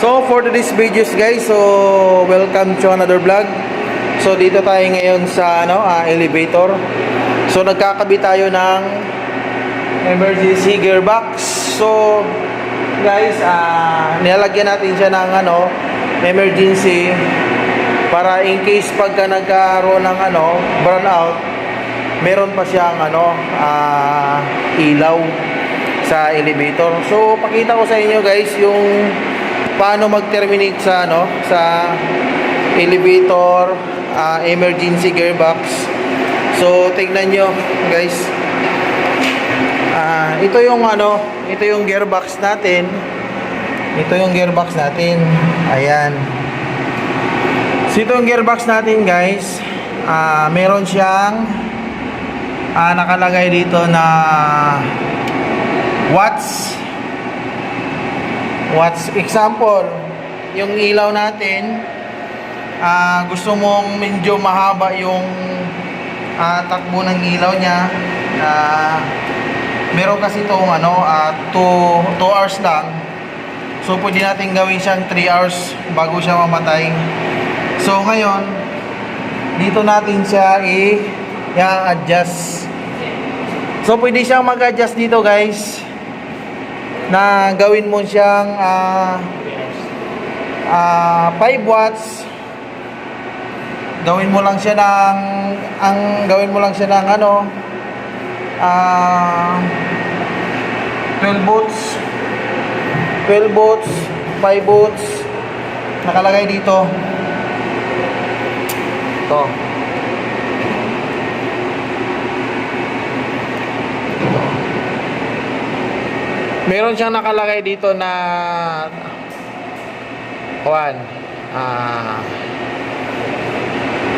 So for today's videos guys, so welcome to another vlog. So dito tayo ngayon sa elevator. So nagkakabit tayo ng emergency gearbox. So guys, nilalagyan natin siya ng emergency para in case pagka nagkaroon ng brownout, meron pa siyang ilaw sa elevator. So pakita ko sa inyo guys yung paano mag-terminate sa sa elevator emergency gearbox. So tignan nyo guys, ito yung gearbox natin. Ito yung gearbox natin. Ayan. So ito yung gearbox natin guys. Meron siyang nakalagay dito na watts. Example, yung ilaw natin, gusto mong medyo mahaba yung takbo ng ilaw niya. Meron kasi itong 2 hours lang. So pwede natin gawin siyang 3 hours bago siya mamatay. So ngayon, dito natin siya i-adjust. So pwede siyang mag-adjust dito guys, na gawin mo siyang 5 watts. Gawin mo lang siya ng 12 volts, 5 volts nakalagay dito. Ito. Meron siyang nakalagay dito na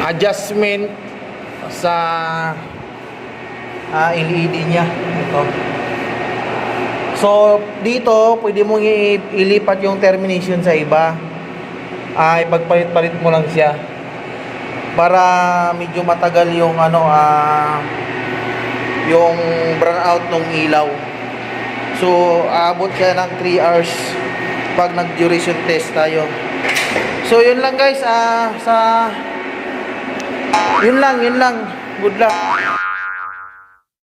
adjustment sa LED niya. Ito. So dito pwede mong ilipat yung termination sa iba. Ipagpalit-palit mo lang siya para medyo matagal yung yung brownout ng ilaw. So, aabot siya ng 3 hours pag nag-duration test tayo. So, yun lang guys. Yun lang. Good luck.